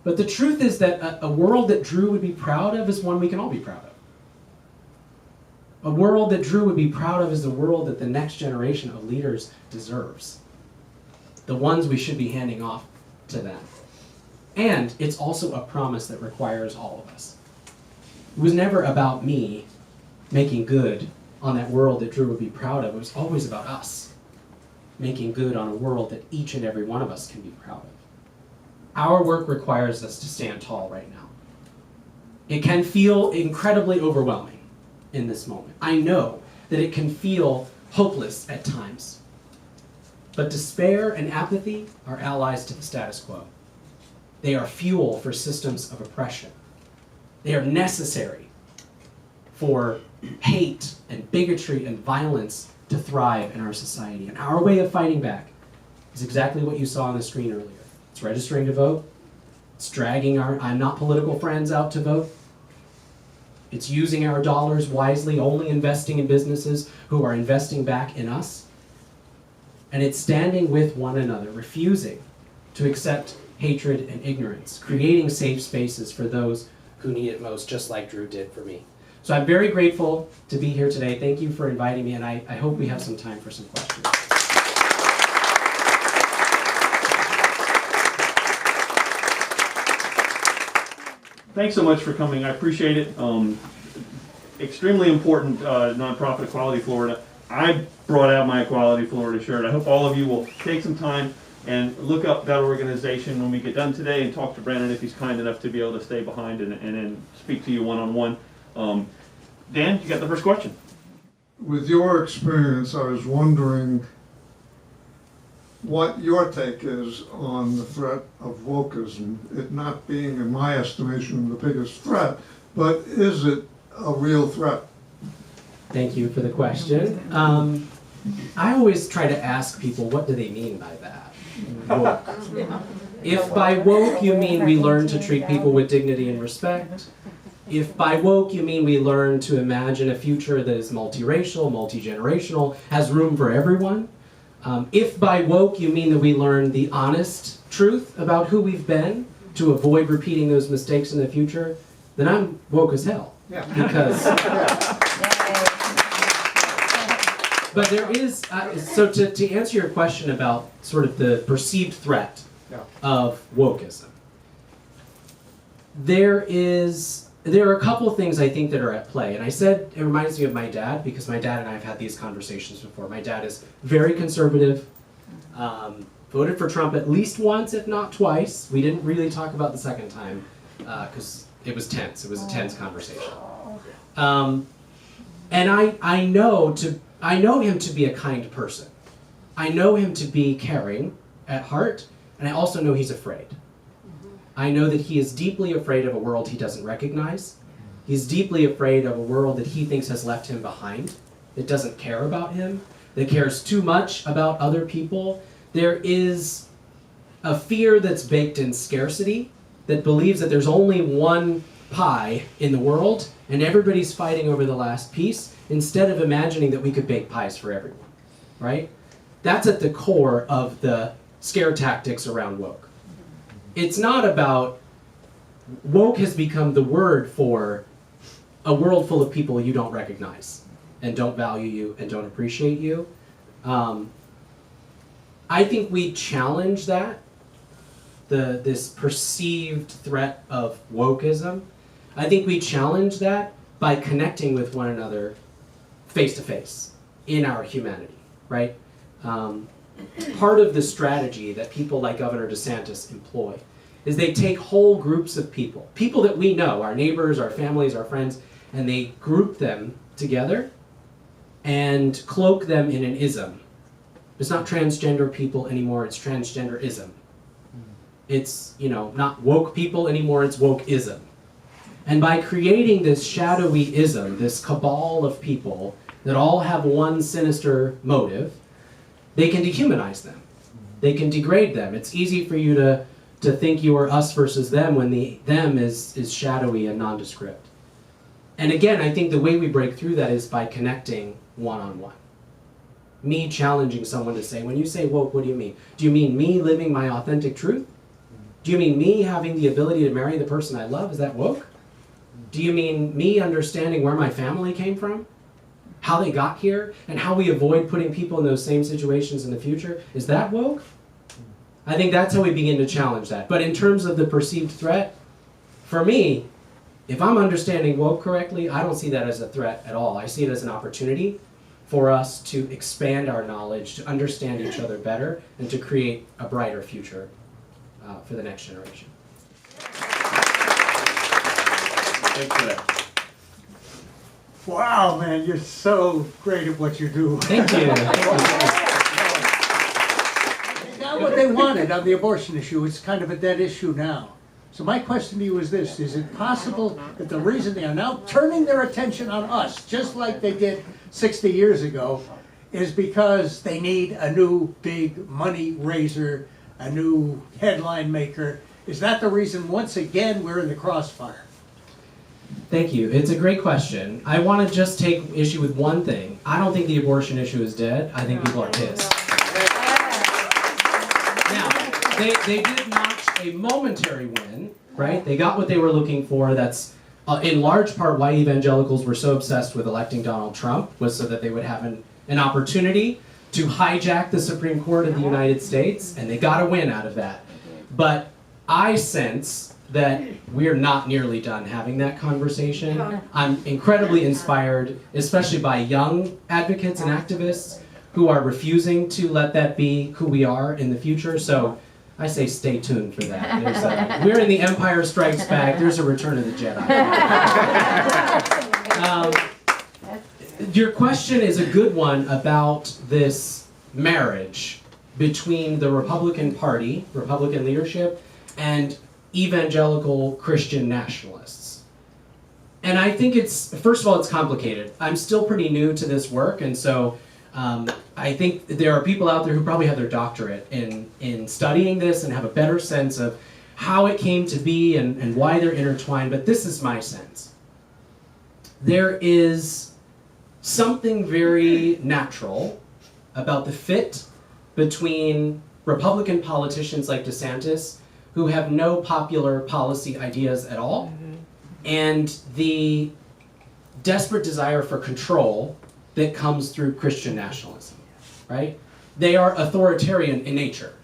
Speaker 2: But the truth is that a world that Drew would be proud of is one we can all be proud of. A world that Drew would be proud of is the world that the next generation of leaders deserves. The ones we should be handing off to them. And it's also a promise that requires all of us. It was never about me making good on that world that Drew would be proud of. It was always about us making good on a world that each and every one of us can be proud of. Our work requires us to stand tall right now. It can feel incredibly overwhelming in this moment. I know that it can feel hopeless at times. But despair and apathy are allies to the status quo. They are fuel for systems of oppression. They are necessary for hate and bigotry and violence to thrive in our society. And our way of fighting back is exactly what you saw on the screen earlier. It's registering to vote. It's dragging our I'm not political friends out to vote. It's using our dollars wisely, only investing in businesses who are investing back in us. And it's standing with one another, refusing to accept hatred and ignorance, creating safe spaces for those who need it most, just like Drew did for me. So I'm very grateful to be here today. Thank you for inviting me, and I hope we have some time for some questions.
Speaker 3: Thanks so much for coming. I appreciate it. Extremely important nonprofit Equality Florida. I brought out my Equality Florida shirt. I hope all of you will take some time and look up that organization when we get done today and talk to Brandon if he's kind enough to be able to stay behind and speak to you one-on-one. Dan, you got the first question.
Speaker 4: With your experience, I was wondering what your take is on the threat of wokeism, it not being, in my estimation, the biggest threat, but is it a real threat?
Speaker 2: Thank you for the question. I always try to ask people, what do they mean by that? Woke. If by woke you mean we learn to treat people with dignity and respect, if by woke you mean we learn to imagine a future that is multiracial, multi-generational, has room for everyone, if by woke you mean that we learn the honest truth about who we've been to avoid repeating those mistakes in the future, then I'm woke as hell. Yeah. Because, but there is, so to answer your question about sort of the perceived threat of wokeism, there are a couple of things I think that are at play. And I said it reminds me of my dad, because my dad and I have had these conversations before. My dad is very conservative, voted for Trump at least once, if not twice. We didn't really talk about the second time, because it was tense. It was a tense conversation. And I know him to be a kind person. I know him to be caring at heart, and I also know he's afraid. I know that he is deeply afraid of a world he doesn't recognize. He's deeply afraid of a world that he thinks has left him behind, that doesn't care about him, that cares too much about other people. There is a fear that's baked in scarcity that believes that there's only one pie in the world and everybody's fighting over the last piece instead of imagining that we could bake pies for everyone, right? That's at the core of the scare tactics around woke. It's not about, woke has become the word for a world full of people you don't recognize and don't value you and don't appreciate you. I think we challenge that, this perceived threat of wokeism. I think we challenge that by connecting with one another face to face in our humanity, right? Part of the strategy that people like Governor DeSantis employ is they take whole groups of people that we know, our neighbors, our families, our friends, and they group them together and cloak them in an ism. It's not transgender people anymore, it's transgenderism. It's, not woke people anymore, it's wokeism. And by creating this shadowy ism, this cabal of people that all have one sinister motive, they can dehumanize them. They can degrade them. It's easy for you to think you are us versus them when the them is shadowy and nondescript. And again, I think the way we break through that is by connecting one-on-one. Me challenging someone to say, when you say woke, what do you mean? Do you mean me living my authentic truth? Do you mean me having the ability to marry the person I love? Is that woke? Do you mean me understanding where my family came from? How they got here? And how we avoid putting people in those same situations in the future? Is that woke? I think that's how we begin to challenge that. But in terms of the perceived threat, for me, if I'm understanding woke correctly, I don't see that as a threat at all. I see it as an opportunity for us to expand our knowledge, to understand each other better, and to create a brighter future for the next generation.
Speaker 3: Thanks for that.
Speaker 5: Wow, man, you're so great at what you do.
Speaker 2: Thank you.
Speaker 5: They got what they wanted on the abortion issue. It's kind of a dead issue now. So my question to you is this: is it possible that the reason they are now turning their attention on us, just like they did 60 years ago, is because they need a new big money raiser, a new headline maker? Is that the reason, once again, we're in the crossfire?
Speaker 2: Thank you. It's a great question. I want to just take issue with one thing. I don't think the abortion issue is dead. I think people are pissed. Now, they did notch a momentary win, right? They got what they were looking for. That's in large part why evangelicals were so obsessed with electing Donald Trump, was so that they would have an opportunity to hijack the Supreme Court of the United States, and they got a win out of that. But I sense that we're not nearly done having that conversation. I'm incredibly inspired, especially by young advocates and activists who are refusing to let that be who we are in the future. So I say stay tuned for that. We're in the Empire Strikes Back. There's a Return of the Jedi. Your question is a good one about this marriage between the Republican Party, Republican leadership, and evangelical Christian nationalists. And I think first of all, it's complicated. I'm still pretty new to this work, and so I think there are people out there who probably have their doctorate in studying this and have a better sense of how it came to be and why they're intertwined, but this is my sense. There is something very natural about the fit between Republican politicians like DeSantis, who have no popular policy ideas at all, and the desperate desire for control that comes through Christian nationalism, right? They are authoritarian in nature.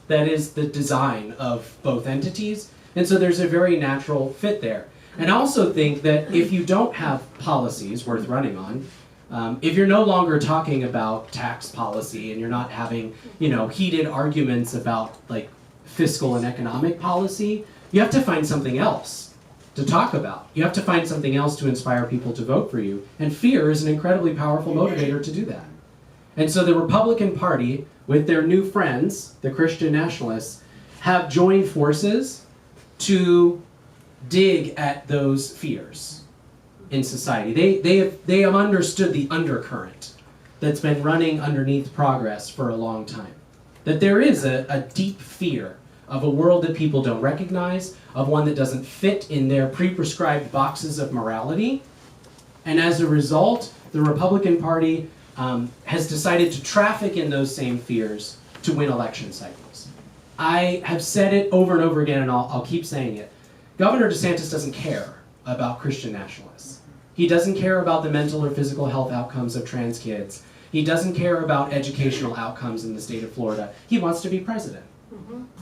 Speaker 2: That is the design of both entities, and so there's a very natural fit there. And I also think that if you don't have policies worth running on, if you're no longer talking about tax policy and you're not having, heated arguments about like fiscal and economic policy, you have to find something else to talk about. You have to find something else to inspire people to vote for you. And fear is an incredibly powerful motivator to do that. And so the Republican Party, with their new friends, the Christian nationalists, have joined forces to dig at those fears in society. They have understood the undercurrent that's been running underneath progress for a long time. That there is a deep fear of a world that people don't recognize, of one that doesn't fit in their pre-prescribed boxes of morality. And as a result, the Republican Party has decided to traffic in those same fears to win election cycles. I have said it over and over again, and I'll keep saying it. Governor DeSantis doesn't care about Christian nationalists. He doesn't care about the mental or physical health outcomes of trans kids. He doesn't care about educational outcomes in the state of Florida. He wants to be president.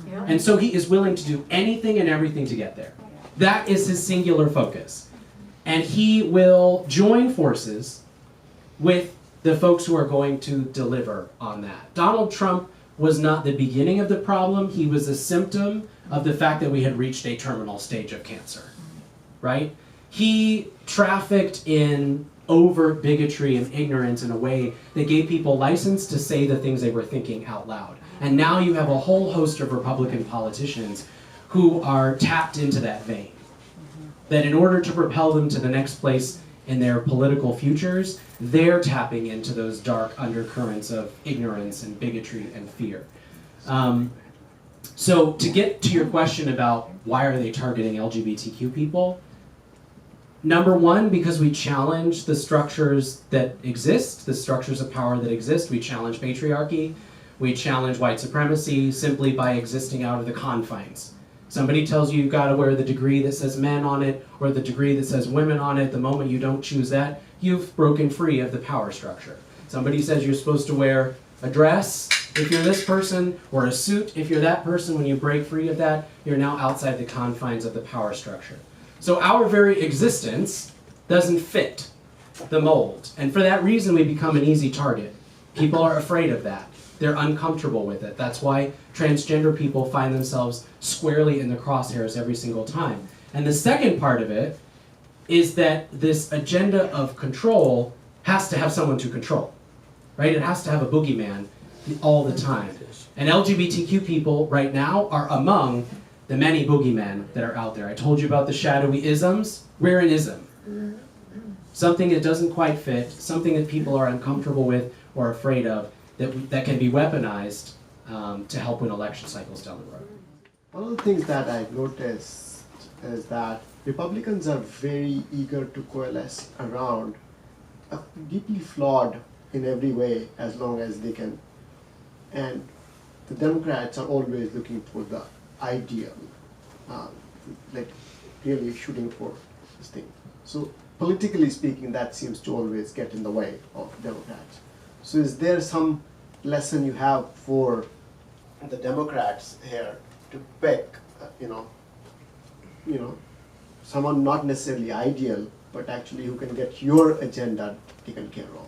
Speaker 6: Yeah.
Speaker 2: And so he is willing to do anything and everything to get there. That is his singular focus. And he will join forces with the folks who are going to deliver on that. Donald Trump was not the beginning of the problem. He was a symptom of the fact that we had reached a terminal stage of cancer, right? He trafficked in overt bigotry and ignorance in a way that gave people license to say the things they were thinking out loud. And now you have a whole host of Republican politicians who are tapped into that vein. That in order to propel them to the next place in their political futures, they're tapping into those dark undercurrents of ignorance and bigotry and fear. So to get to your question about why are they targeting LGBTQ people, number one, because we challenge the structures that exist, the structures of power that exist. We challenge patriarchy. We challenge white supremacy simply by existing out of the confines. Somebody tells you you've got to wear the degree that says men on it or the degree that says women on it. The moment you don't choose that, you've broken free of the power structure. Somebody says you're supposed to wear a dress if you're this person, or a suit if you're that person. When you break free of that, you're now outside the confines of the power structure. So our very existence doesn't fit the mold. And for that reason, we become an easy target. People are afraid of that. They're uncomfortable with it. That's why transgender people find themselves squarely in the crosshairs every single time. And the second part of it is that this agenda of control has to have someone to control, right? It has to have a boogeyman all the time. And LGBTQ people right now are among the many boogeymen that are out there. I told you about the shadowy isms. We're an ism. Something that doesn't quite fit, something that people are uncomfortable with or afraid of, that can be weaponized to help win election cycles down the road.
Speaker 7: One of the things that I noticed is that Republicans are very eager to coalesce around a deeply flawed in every way as long as they can. And the Democrats are always looking for the ideal, like really shooting for this thing. So politically speaking, that seems to always get in the way of Democrats. So is there some lesson you have for the Democrats here to pick, someone not necessarily ideal, but actually who can get your agenda taken care of?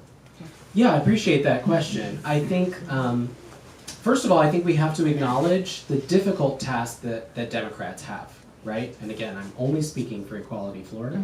Speaker 2: Yeah, I appreciate that question. I think, first of all, I think we have to acknowledge the difficult task that Democrats have, right? And again, I'm only speaking for Equality Florida.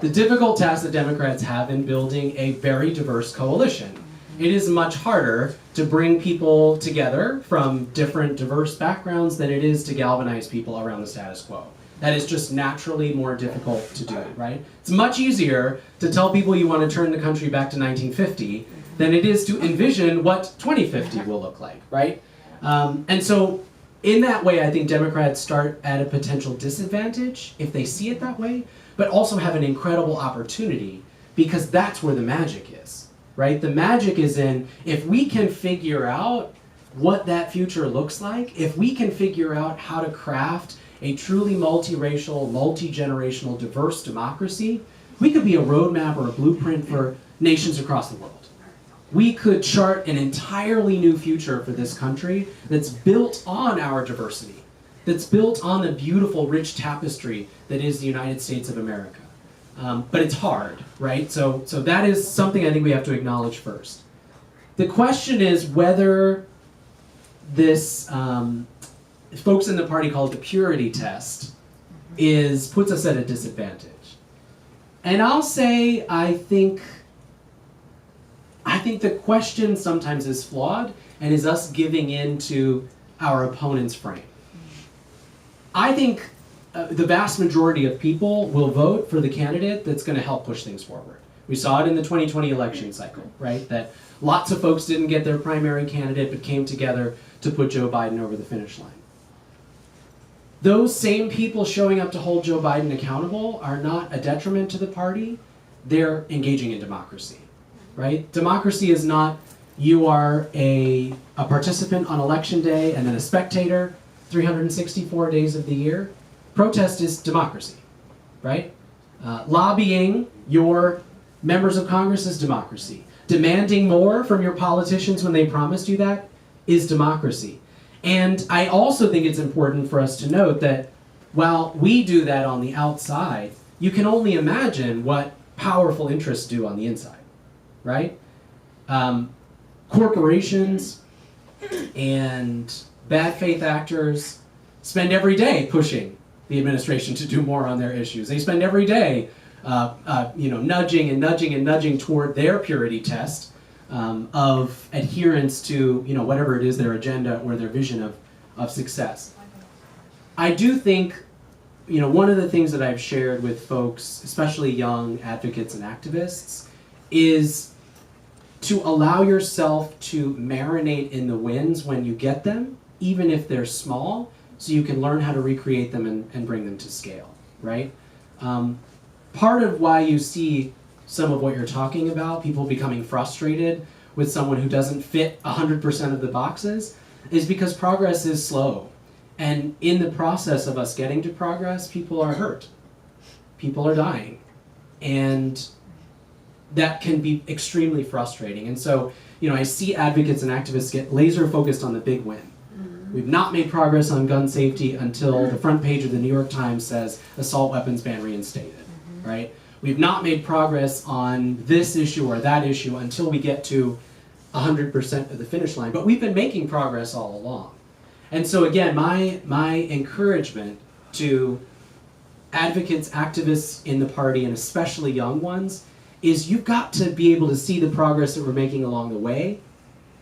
Speaker 2: The difficult task that Democrats have in building a very diverse coalition. It is much harder to bring people together from different diverse backgrounds than it is to galvanize people around the status quo. That is just naturally more difficult to do, right? It's much easier to tell people you want to turn the country back to 1950 than it is to envision what 2050 will look like, right? And so in that way, I think Democrats start at a potential disadvantage if they see it that way, but also have an incredible opportunity because that's where the magic is, right? The magic is in if we can figure out what that future looks like, if we can figure out how to craft a truly multiracial, multi-generational, diverse democracy, we could be a roadmap or a blueprint for nations across the world. We could chart an entirely new future for this country that's built on our diversity, that's built on the beautiful, rich tapestry that is the United States of America. But it's hard, right? So that is something I think we have to acknowledge first. The question is whether this, folks in the party call it the purity test, puts us at a disadvantage. And I'll say I think the question sometimes is flawed and is us giving in to our opponent's frame. I think the vast majority of people will vote for the candidate that's going to help push things forward. We saw it in the 2020 election cycle, right? That Lots of folks didn't get their primary candidate but came together to put Joe Biden over the finish line. Those same people showing up to hold Joe Biden accountable are not a detriment to the party. They're engaging in democracy, right? Democracy is not you are a participant on election day and then a spectator 364 days of the year. Protest is democracy, right? Lobbying your members of Congress is democracy. Demanding more from your politicians when they promised you that is democracy. And I also think it's important for us to note that while we do that on the outside, you can only imagine what powerful interests do on the inside, right? Corporations and bad faith actors spend every day pushing the administration to do more on their issues. They spend every day nudging and nudging and nudging toward their purity test of adherence to whatever it is, their agenda or their vision of success. I do think one of the things that I've shared with folks, especially young advocates and activists, is to allow yourself to marinate in the wins when you get them, even if they're small, so you can learn how to recreate them and bring them to scale, right? Part of why you see some of what you're talking about, people becoming frustrated with someone who doesn't fit 100% of the boxes, is because progress is slow. And in the process of us getting to progress, people are hurt. People are dying. And that can be extremely frustrating. And so, I see advocates and activists get laser focused on the big win. We've not made progress on gun safety until the front page of the New York Times says assault weapons ban reinstated, right? We've not made progress on this issue or that issue until we get to 100% of the finish line. But we've been making progress all along. And so again, my encouragement to advocates, activists in the party, and especially young ones, is you've got to be able to see the progress that we're making along the way,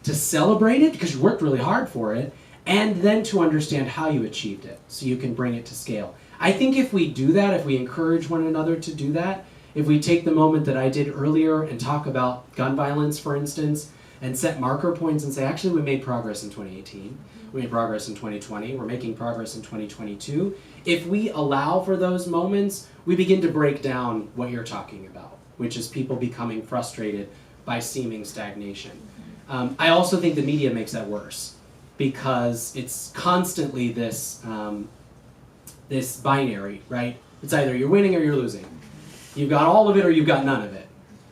Speaker 2: to celebrate it because you worked really hard for it, and then to understand how you achieved it so you can bring it to scale. I think if we do that, if we encourage one another to do that, if we take the moment that I did earlier and talk about gun violence, for instance, and set marker points and say, actually, we made progress in 2018, we made progress in 2020, we're making progress in 2022. If we allow for those moments, we begin to break down what you're talking about, which is people becoming frustrated by seeming stagnation. I also think the media makes that worse because it's constantly this binary, right? It's either you're winning or you're losing. You've got all of it or you've got none of it.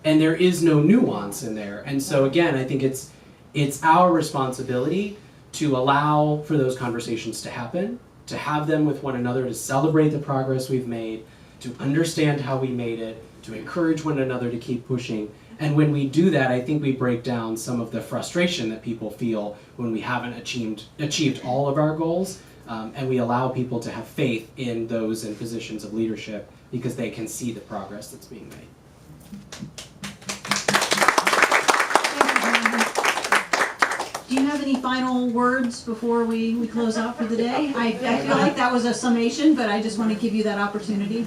Speaker 2: And there is no nuance in there. And so again, I think it's our responsibility to allow for those conversations to happen, to have them with one another, to celebrate the progress we've made, to understand how we made it, to encourage one another to keep pushing. And when we do that, I think we break down some of the frustration that people feel when we haven't achieved all of our goals, and we allow people to have faith in those in positions of leadership because they can see the progress that's being made.
Speaker 1: Do you have any final words before we close out for the day? I feel like that was a summation, but I just want to give you that opportunity.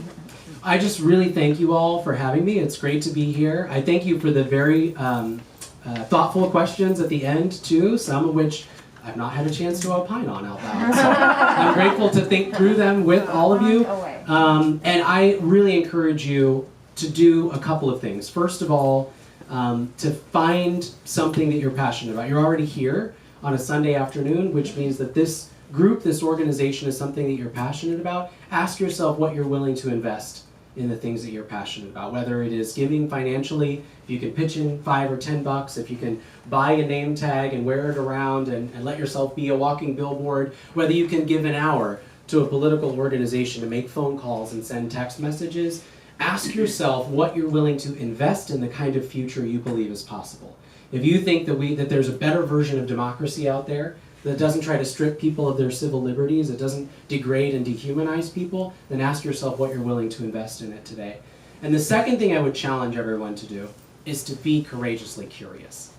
Speaker 2: I just really thank you all for having me. It's great to be here. I thank you for the very thoughtful questions at the end, too, some of which I've not had a chance to opine on out loud. So I'm grateful to think through them with all of you. And I really encourage you to do a couple of things. First of all, to find something that you're passionate about. You're already here on a Sunday afternoon, which means that this group, this organization is something that you're passionate about. Ask yourself what you're willing to invest in the things that you're passionate about, whether it is giving financially, if you can pitch in $5 or $10, if you can buy a name tag and wear it around and let yourself be a walking billboard, whether you can give an hour to a political organization to make phone calls and send text messages. Ask yourself what you're willing to invest in the kind of future you believe is possible. If you think that there's a better version of democracy out there that doesn't try to strip people of their civil liberties, it doesn't degrade and dehumanize people, then ask yourself what you're willing to invest in it today. And the second thing I would challenge everyone to do is to be courageously curious.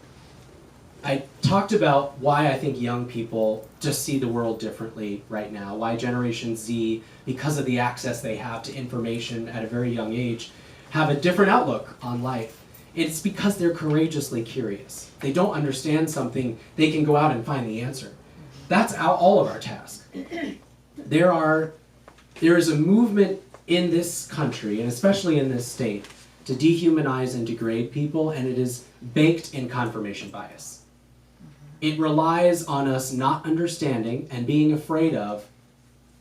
Speaker 2: I talked about why I think young people just see the world differently right now, why Generation Z, because of the access they have to information at a very young age, have a different outlook on life. It's because they're courageously curious. They don't understand something, they can go out and find the answer. That's all of our task. There is a movement in this country, and especially in this state, to dehumanize and degrade people, and it is baked in confirmation bias. It relies on us not understanding and being afraid of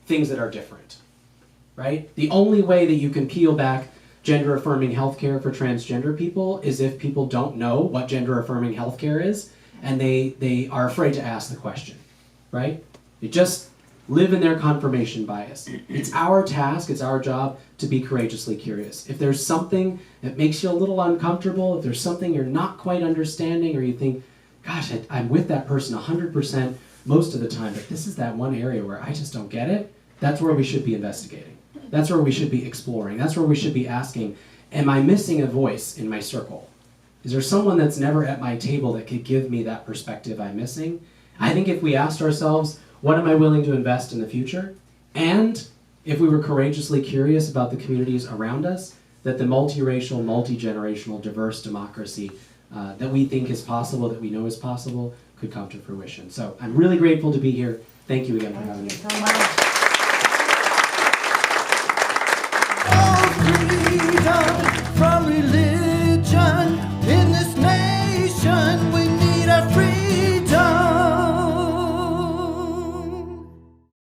Speaker 2: things that are different, right? The only way that you can peel back gender-affirming healthcare for transgender people is if people don't know what gender-affirming healthcare is, and they are afraid to ask the question, right? They just live in their confirmation bias. It's our task, it's our job to be courageously curious. If there's something that makes you a little uncomfortable, if there's something you're not quite understanding, or you think, gosh, I'm with that person 100% most of the time, but this is that one area where I just don't get it, that's where we should be investigating. That's where we should be exploring. That's where we should be asking, am I missing a voice in my circle? Is there someone that's never at my table that could give me that perspective I'm missing? I think if we asked ourselves, what am I willing to invest in the future? And if we were courageously curious about the communities around us, that the multiracial, multi-generational, diverse democracy that we think is possible, that we know is possible, could come to fruition. So I'm really grateful to be here. Thank you again for having me.
Speaker 1: Thank you so much.